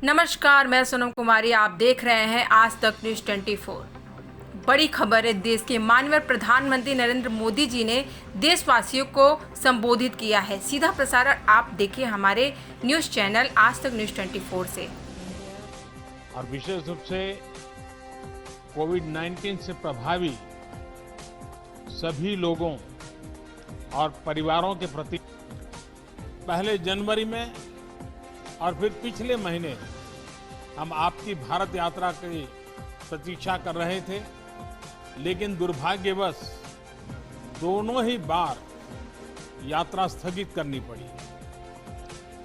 नमस्कार, मैं सोनम कुमारी। आप देख रहे हैं आज तक न्यूज़ 24। बड़ी खबर है। देश के माननीय प्रधानमंत्री नरेंद्र मोदी जी ने देशवासियों को संबोधित किया है। सीधा प्रसारण आप देखिए हमारे न्यूज़ चैनल आज तक न्यूज़ 24 से। और विशेष रूप से कोविड-19 से प्रभावी सभी लोगों और परिवारों के प्रति पहले जनवरी में और फिर पिछले महीने हम आपकी भारत यात्रा की प्रतीक्षा कर रहे थे, लेकिन दुर्भाग्यवश दोनों ही बार यात्रा स्थगित करनी पड़ी।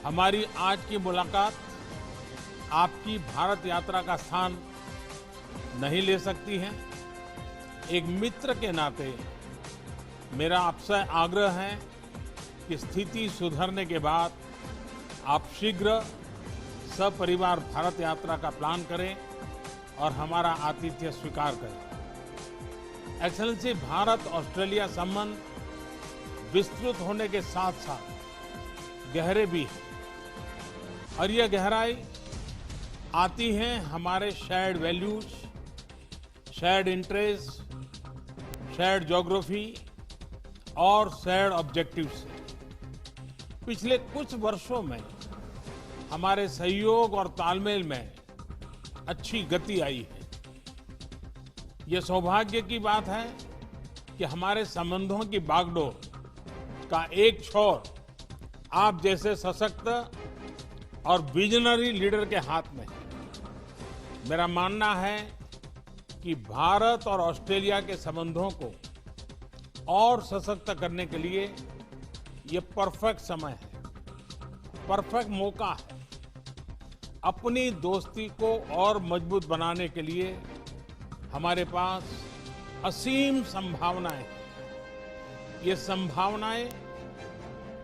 हमारी आज की मुलाकात आपकी भारत यात्रा का स्थान नहीं ले सकती है। एक मित्र के नाते मेरा आपसे आग्रह है कि स्थिति सुधरने के बाद आप शीघ्र सपरिवार भारत यात्रा का प्लान करें और हमारा आतिथ्य स्वीकार करें। एक्सेलेंसी, भारत ऑस्ट्रेलिया संबंध विस्तृत होने के साथ साथ गहरे भी हैं और यह गहराई आती है हमारे shared values, shared interest, shared geography और शेयर्ड ऑब्जेक्टिव से। पिछले कुछ वर्षों में हमारे सहयोग और तालमेल में अच्छी गति आई है। यह सौभाग्य की बात है कि हमारे संबंधों की बागडोर का एक छोर आप जैसे सशक्त और विजनरी लीडर के हाथ में है। मेरा मानना है कि भारत और ऑस्ट्रेलिया के संबंधों को और सशक्त करने के लिए ये परफेक्ट समय है, परफेक्ट मौका है। अपनी दोस्ती को और मजबूत बनाने के लिए हमारे पास असीम संभावनाएं हैं। ये संभावनाएं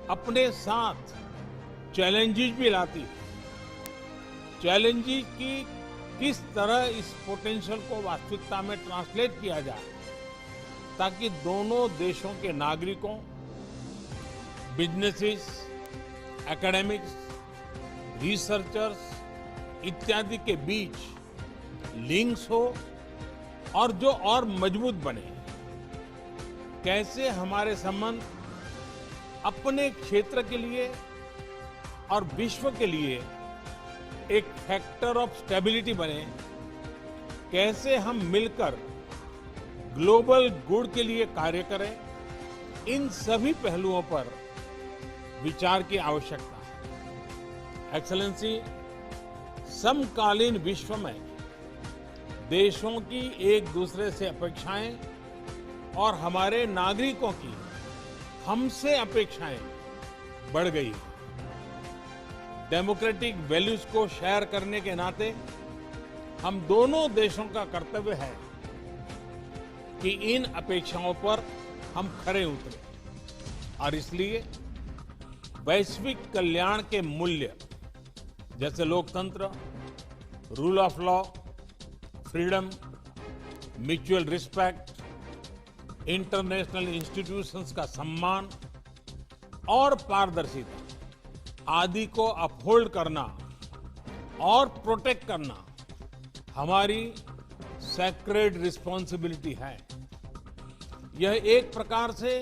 अपने साथ चैलेंजेस भी लाती हैं। चैलेंजेस की किस तरह इस पोटेंशियल को वास्तविकता में ट्रांसलेट किया जाए ताकि दोनों देशों के नागरिकों, बिजनेसेस, एकेडमिक्स, रिसर्चर्स इत्यादि के बीच लिंक्स हो और जो और मजबूत बने। कैसे हमारे संबंध अपने क्षेत्र के लिए और विश्व के लिए एक फैक्टर ऑफ स्टेबिलिटी बने, कैसे हम मिलकर ग्लोबल गुड के लिए कार्य करें, इन सभी पहलुओं पर विचार की आवश्यकता है। एक्सेलेंसी, समकालीन विश्व में देशों की एक दूसरे से अपेक्षाएं और हमारे नागरिकों की हमसे अपेक्षाएं बढ़ गई हैं। डेमोक्रेटिक वैल्यूज को शेयर करने के नाते हम दोनों देशों का कर्तव्य है कि इन अपेक्षाओं पर हम खरे उतरें और इसलिए वैश्विक कल्याण के मूल्य जैसे लोकतंत्र, rule of law, freedom, mutual respect, international institutions का सम्मान और पारदर्शिता आदि को अपहोल्ड करना और प्रोटेक्ट करना हमारी सैक्रेड रिस्पॉन्सिबिलिटी है। यह एक प्रकार से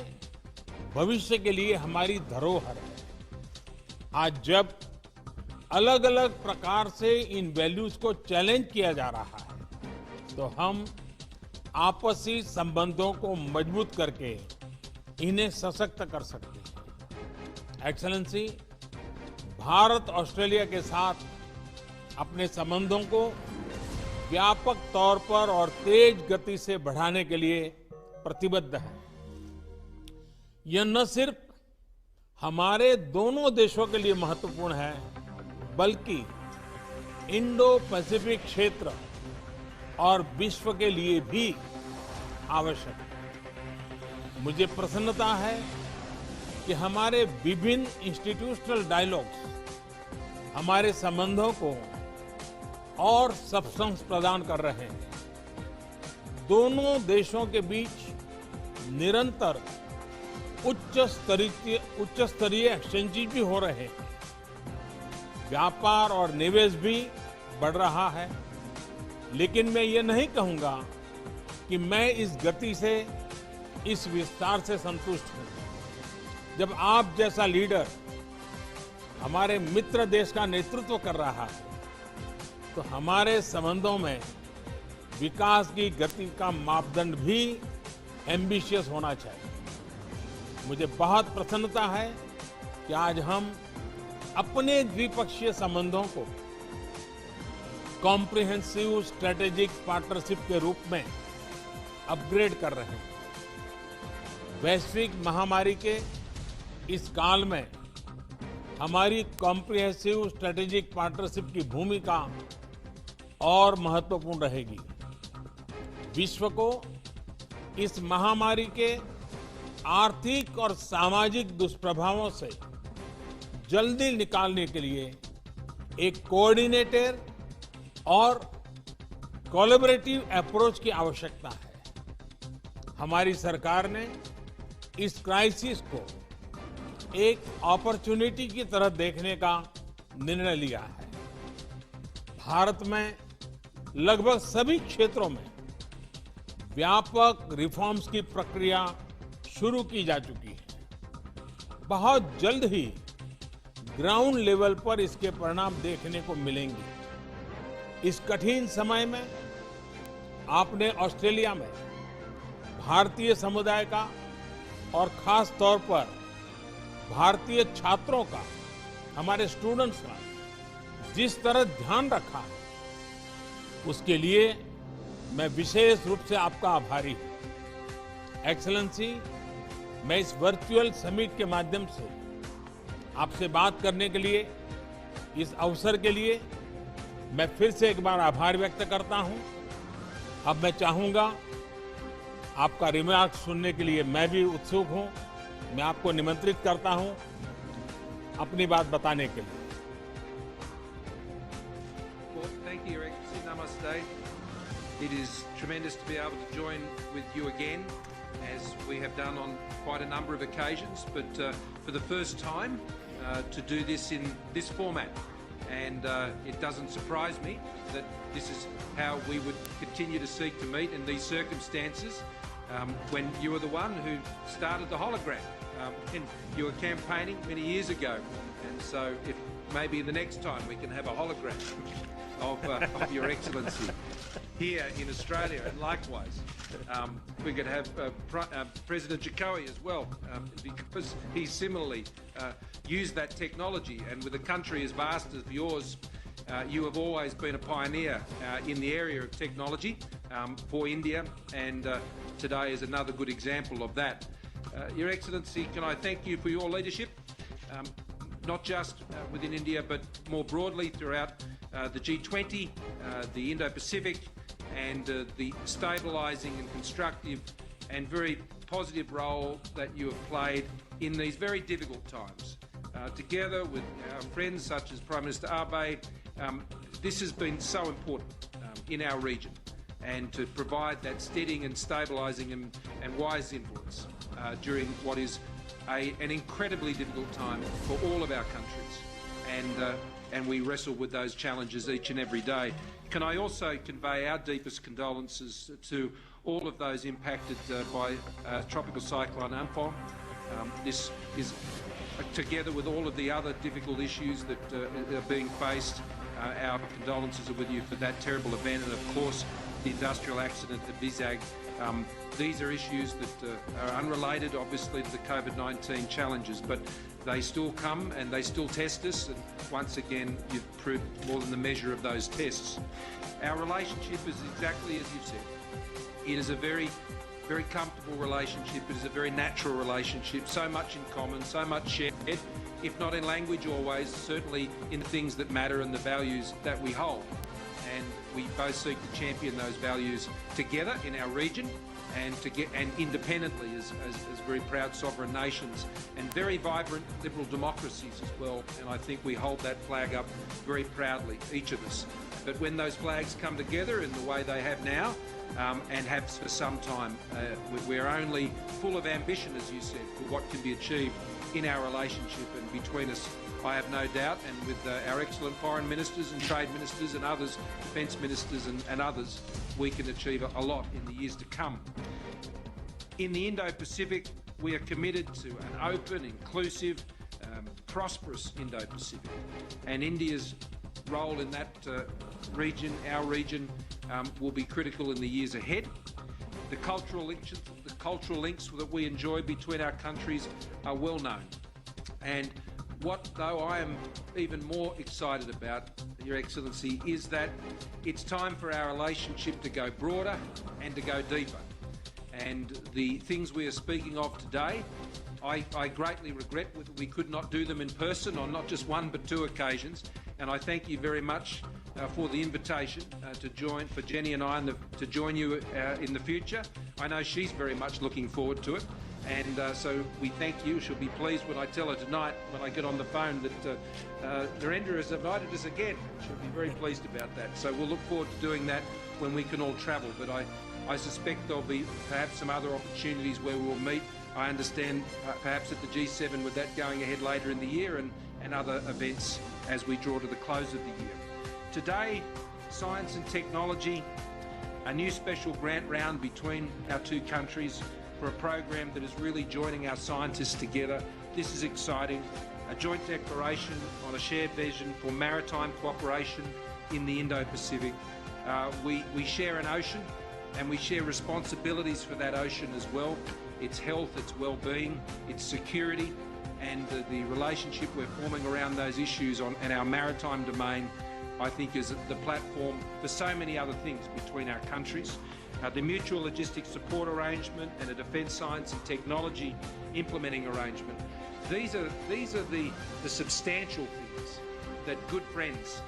भविष्य के लिए हमारी धरोहर है। आज जब अलग अलग प्रकार से इन वैल्यूज को चैलेंज किया जा रहा है तो हम आपसी संबंधों को मजबूत करके इन्हें सशक्त कर सकते हैं। एक्सेलेंसी, भारत ऑस्ट्रेलिया के साथ अपने संबंधों को व्यापक तौर पर और तेज गति से बढ़ाने के लिए प्रतिबद्ध है। यह न सिर्फ हमारे दोनों देशों के लिए महत्वपूर्ण है बल्कि इंडो पैसिफिक क्षेत्र और विश्व के लिए भी आवश्यक है। मुझे प्रसन्नता है कि हमारे विभिन्न इंस्टीट्यूशनल डायलॉग्स हमारे संबंधों को और सब्सटेंस प्रदान कर रहे हैं। दोनों देशों के बीच निरंतर उच्च स्तरीय एक्सचेंजेस भी हो रहे हैं। व्यापार और निवेश भी बढ़ रहा है। लेकिन मैं ये नहीं कहूंगा कि मैं इस गति से, इस विस्तार से संतुष्ट हूं। जब आप जैसा लीडर हमारे मित्र देश का नेतृत्व कर रहा है, तो हमारे संबंधों में विकास की गति का मापदंड भी एम्बिशियस होना चाहिए। मुझे बहुत प्रसन्नता है कि आज हम अपने द्विपक्षीय संबंधों को कॉम्प्रिहेंसिव स्ट्रेटेजिक पार्टनरशिप के रूप में अपग्रेड कर रहे हैं। वैश्विक महामारी के इस काल में हमारी कॉम्प्रिहेंसिव स्ट्रेटेजिक पार्टनरशिप की भूमिका और महत्वपूर्ण रहेगी। विश्व को इस महामारी के आर्थिक और सामाजिक दुष्प्रभावों से जल्दी निकालने के लिए एक कोऑर्डिनेटेड और कोलैबोरेटिव अप्रोच की आवश्यकता है। हमारी सरकार ने इस क्राइसिस को एक अपॉर्चुनिटी की तरह देखने का निर्णय लिया है। भारत में लगभग सभी क्षेत्रों में व्यापक रिफॉर्म्स की प्रक्रिया शुरू की जा चुकी है। बहुत जल्द ही ग्राउंड लेवल पर इसके परिणाम देखने को मिलेंगे। इस कठिन समय में आपने ऑस्ट्रेलिया में भारतीय समुदाय का और खास तौर पर भारतीय छात्रों का, हमारे स्टूडेंट्स का जिस तरह ध्यान रखा है, उसके लिए मैं विशेष रूप से आपका आभारी हूं। एक्सेलेंसी, मैं इस वर्चुअल समिट के माध्यम से आपसे बात करने के लिए, इस अवसर के लिए मैं फिर से एक बार आभार व्यक्त करता हूं। अब मैं चाहूंगा आपका रिमार्क सुनने के लिए मैं भी उत्सुक हूं। मैं आपको निमंत्रित करता हूं अपनी बात बताने के लिए। Well, thank you, Your Excellency. Namaste. It is tremendous to be able to join with you again, as we have done on quite a number of occasions, but for the first time to do this in this format. And it doesn't surprise me that this is how we would continue to seek to meet in these circumstances, when you were the one who started the hologram, when you were campaigning many years ago. And so if maybe the next time we can have a hologram of Your Excellency here in Australia, and likewise we could have President Jokowi as well, because he similarly used that technology. And with a country as vast as yours, you have always been a pioneer in the area of technology for India, and today is another good example of that. Your Excellency, can I thank you for your leadership, not just within India, but more broadly throughout the G20, the Indo-Pacific, and the stabilising and constructive and very positive role that you have played in these very difficult times. Together with our friends such as Prime Minister Abe, this has been so important in our region, and to provide that steadying and stabilising and wise influence during what is an incredibly difficult time for all of our countries. And we wrestle with those challenges each and every day. Can I also convey our deepest condolences to all of those impacted by Tropical Cyclone Amphan. This is, together with all of the other difficult issues that are being faced, our condolences are with you for that terrible event, and of course the industrial accident at Vizag. These are issues that are unrelated, obviously, to the COVID-19 challenges, but they still come and they still test us, and once again you've proved more than the measure of those tests. Our relationship is exactly as you've said. It is a very, very comfortable relationship. It is a very natural relationship, so much in common, so much shared, if not in language always, certainly in the things that matter and the values that we hold. And we both seek to champion those values together in our region, and independently as very proud sovereign nations and very vibrant liberal democracies as well. And I think we hold that flag up very proudly, each of us. But when those flags come together in the way they have now, and have for some time, we're only full of ambition, as you said, for what can be achieved in our relationship, and between us, I have no doubt, and with our excellent foreign ministers and trade ministers and others, defence ministers and others, we can achieve a lot in the years to come. In the Indo-Pacific, we are committed to an open, inclusive, prosperous Indo-Pacific, and India's role in that region, our region, will be critical in the years ahead. The cultural links that we enjoy between our countries are well known, and what, though, I am even more excited about, Your Excellency, is that it's time for our relationship to go broader and to go deeper. And the things we are speaking of today, I greatly regret that we could not do them in person on not just one but two occasions, and I thank you very much for the invitation to join, for Jenny and I, to join you in the future. I know she's very much looking forward to it, and so we thank you. She'll be pleased when I tell her tonight, when I get on the phone, that Narendra has invited us again. She'll be very pleased about that. So we'll look forward to doing that when we can all travel, but I suspect there'll be perhaps some other opportunities where we'll meet. I understand perhaps at the G7 with that going ahead later in the year, and other events as we draw to the close of the year. Today, science and technology, a new special grant round between our two countries for a program that is really joining our scientists together. This is exciting. A joint declaration on a shared vision for maritime cooperation in the Indo-Pacific. We share an ocean, and we share responsibilities for that ocean as well. Its health, its well-being, its security, and the relationship we're forming around those issues in our maritime domain, I think, is the platform for so many other things between our countries. The mutual logistics support arrangement and a defence science and technology implementing arrangement. These are the substantial things that good friends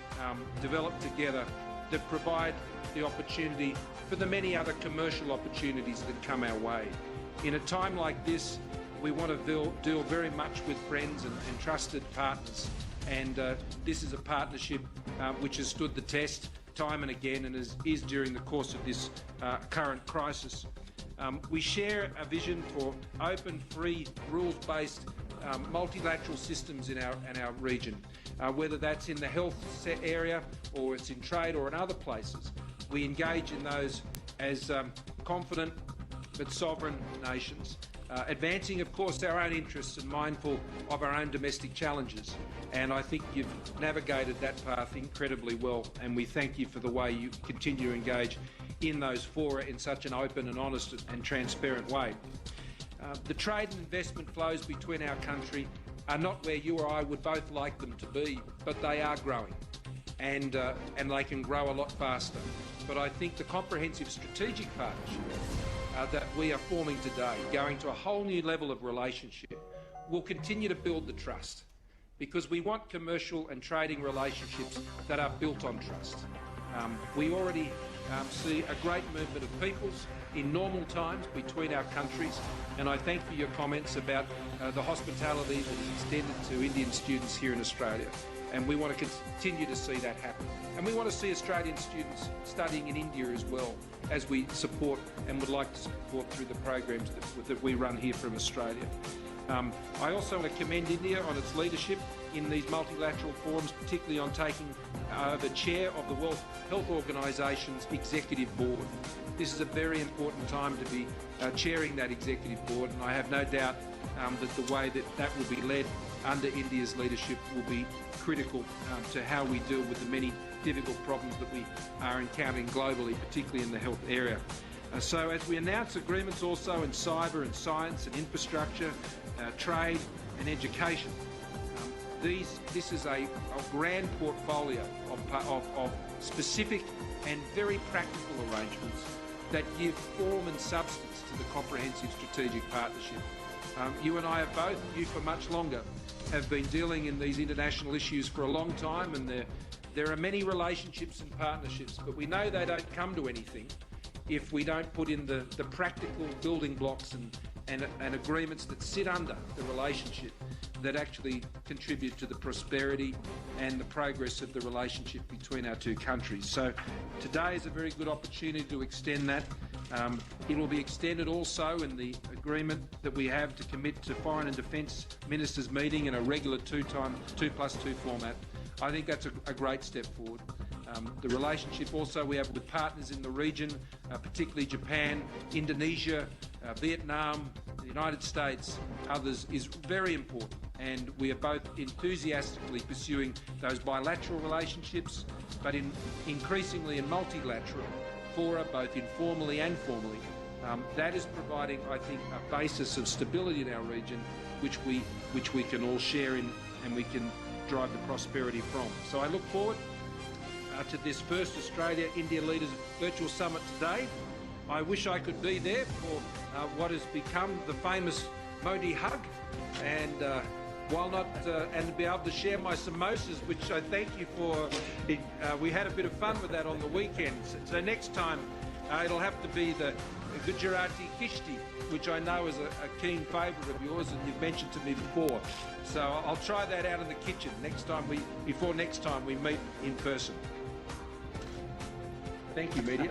develop together that provide the opportunity for the many other commercial opportunities that come our way. In a time like this, we want to deal very much with friends and trusted partners, and this is a partnership which has stood the test time and again, and is during the course of this current crisis. We share a vision for open, free, rules-based multilateral systems in our region, whether that's in the health area or it's in trade or in other places. We engage in those as confident but sovereign nations, advancing, of course, our own interests and mindful of our own domestic challenges. And I think you've navigated that path incredibly well, and we thank you for the way you continue to engage in those fora in such an open and honest and transparent way. The trade and investment flows between our country are not where you or I would both like them to be, but they are growing, and they can grow a lot faster. But I think the comprehensive strategic partnership that we are forming today, going to a whole new level of relationship, will continue to build the trust, because we want commercial and trading relationships that are built on trust. We already see a great movement of peoples in normal times between our countries, and I thank for your comments about the hospitality that is extended to Indian students here in Australia. And we want to continue to see that happen. And we want to see Australian students studying in India as well, as we support and would like to support through the programs that we run here from Australia. I also want to commend India on its leadership in these multilateral forums, particularly on taking the chair of the World Health Organisation's executive board. This is a very important time to be chairing that executive board, and I have no doubt that the way that will be led under India's leadership will be critical to how we deal with the many difficult problems that we are encountering globally, particularly in the health area. So as we announce agreements also in cyber and science and infrastructure, trade and education, this is a grand portfolio of specific and very practical arrangements that give form and substance to the comprehensive strategic partnership. You and I have both, you for much longer, have been dealing in these international issues for a long time, and there are many relationships and partnerships, but we know they don't come to anything if we don't put in the practical building blocks and agreements that sit under the relationship that actually contribute to the prosperity and the progress of the relationship between our two countries. So today is a very good opportunity to extend that. It will be extended also in the agreement that we have to commit to Foreign and Defence Ministers meeting in a regular 2+2 format. I think that's a great step forward. The relationship also we have with partners in the region, particularly Japan, Indonesia, Vietnam, the United States, others, is very important. And we are both enthusiastically pursuing those bilateral relationships, but increasingly in multilateral fora, both informally and formally. That is providing, I think, a basis of stability in our region, which we can all share in and we can drive the prosperity from. So I look forward to this first Australia-India Leaders Virtual Summit today. I wish I could be there for what has become the famous Modi hug, and while not, and to be able to share my samosas, which I thank you for. We had a bit of fun with that on the weekend. So next time, it'll have to be the Gujarati Kishti, which I know is a keen favourite of yours, and you've mentioned to me before. So I'll try that out in the kitchen before next time we meet in person. Thank you, media.